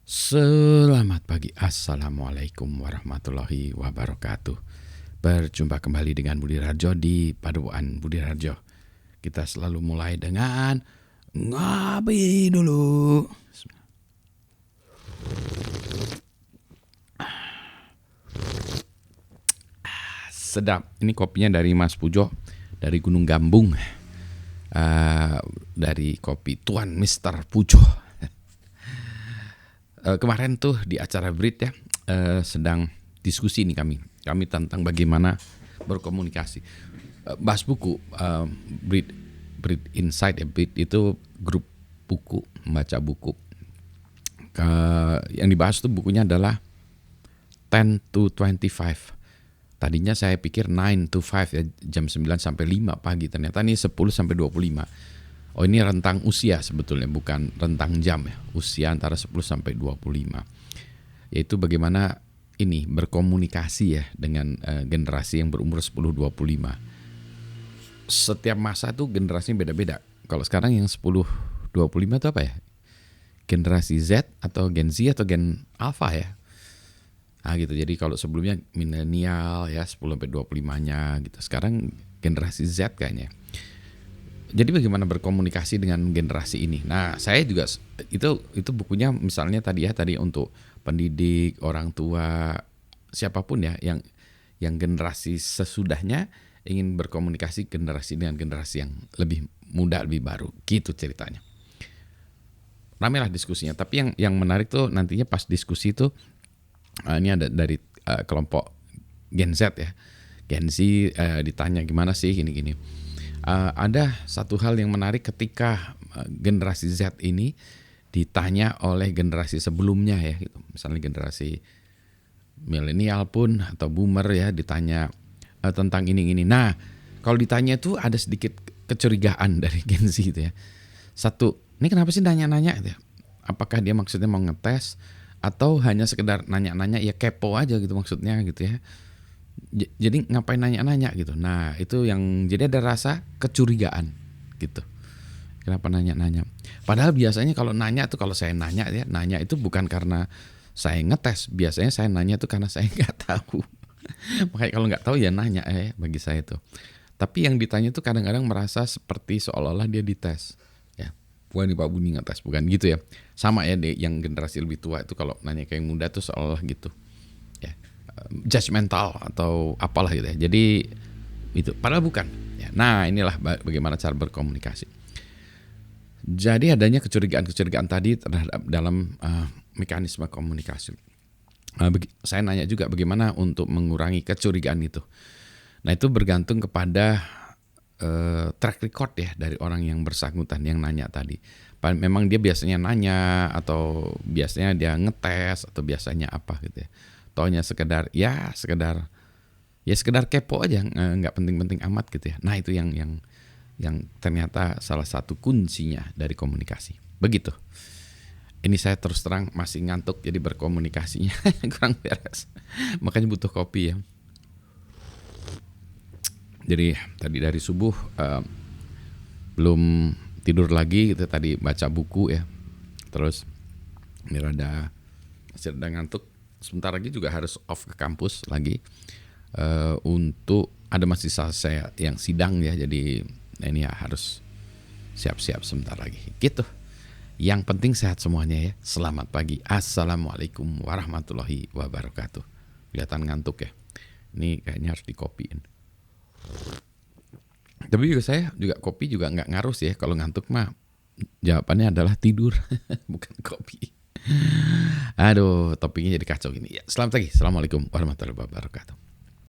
Selamat pagi, Assalamualaikum warahmatullahi wabarakatuh. Berjumpa kembali dengan Budi Harjo di Paduan Budi Harjo. Kita selalu mulai dengan ngopi dulu. Sedap, ini kopinya dari Mas Pujo, dari Gunung Gambung. Dari kopi Tuan Mr. Pujo. Kemarin tuh di acara Brit ya, sedang diskusi nih kami tentang bagaimana berkomunikasi. Bahas buku, Brit Insight ya, Brit itu grup buku, membaca buku. Yang dibahas tuh bukunya adalah 10 to 25. Tadinya saya pikir 9 to 5 ya, jam 9 sampai 5 pagi, ternyata ini 10 sampai 25. Oh, ini rentang usia sebetulnya, bukan rentang jam ya. Usia antara 10 sampai 25. Yaitu bagaimana ini berkomunikasi ya dengan generasi yang berumur 10-25. Setiap masa tuh generasinya beda-beda. Kalau sekarang yang 10-25 itu apa ya? Generasi Z atau Gen Z atau Gen Alpha ya? Nah gitu, jadi kalau sebelumnya milenial ya 10-25-nya gitu. Sekarang generasi Z kayaknya. Jadi bagaimana berkomunikasi dengan generasi ini? Nah, saya juga itu bukunya misalnya tadi untuk pendidik, orang tua, siapapun ya yang generasi sesudahnya ingin berkomunikasi generasi dengan generasi yang lebih muda, lebih baru. Gitu ceritanya. Ramailah diskusinya, tapi yang menarik tuh nantinya pas diskusi tuh ini ada dari kelompok Gen Z ya. Gen Z ditanya gimana sih gini-gini. Ada satu hal yang menarik ketika generasi Z ini ditanya oleh generasi sebelumnya ya, gitu. Misalnya generasi milenial pun atau boomer ya ditanya tentang ini. Nah, kalau ditanya itu ada sedikit kecurigaan dari Gen Z gitu ya. Satu, ini kenapa sih nanya-nanya gitu ya? Apakah dia maksudnya mau ngetes atau hanya sekedar nanya-nanya ya kepo aja gitu maksudnya gitu ya. Jadi ngapain nanya-nanya gitu. Nah itu yang jadi ada rasa kecurigaan gitu. Kenapa nanya-nanya? Padahal biasanya kalau nanya tuh, kalau saya nanya ya, nanya itu bukan karena saya ngetes. Biasanya saya nanya tuh karena saya nggak tahu. Makanya kalau nggak tahu ya nanya bagi saya tuh. Tapi yang ditanya tuh kadang-kadang merasa seperti seolah-olah dia dites. Ya, wah ini Pak Buni ngetes, bukan gitu ya. Sama ya yang generasi lebih tua itu kalau nanya ke yang muda tuh seolah gitu. Ya. Judgmental atau apalah gitu ya. Jadi itu padahal bukan ya. Nah inilah bagaimana cara berkomunikasi. Jadi adanya kecurigaan tadi terhadap dalam mekanisme komunikasi. Saya nanya juga bagaimana untuk mengurangi kecurigaan itu. Nah itu bergantung kepada track record ya dari orang yang bersangkutan yang nanya tadi. Memang dia biasanya nanya atau biasanya dia ngetes atau biasanya apa gitu ya. Taunya sekedar kepo aja, nggak penting-penting amat gitu ya. Nah itu yang ternyata salah satu kuncinya dari komunikasi. Begitu. Ini saya terus terang masih ngantuk, jadi berkomunikasinya kurang beres. Makanya butuh kopi ya. Jadi tadi dari subuh belum tidur lagi gitu, tadi baca buku ya. Terus ini masih rada ngantuk. Sebentar lagi juga harus off ke kampus lagi untuk ada mahasiswa saya yang sidang ya, jadi ini ya harus siap-siap sebentar lagi gitu. Yang penting sehat semuanya ya. Selamat pagi, assalamualaikum warahmatullahi wabarakatuh. Kelihatan ngantuk ya, ini kayaknya harus dikopiin. Tapi juga saya kopi juga nggak ngaruh sih ya, kalau ngantuk mah jawabannya adalah tidur bukan kopi. Aduh, topiknya jadi kacau gini. Ya, selamat pagi. Assalamualaikum warahmatullahi wabarakatuh.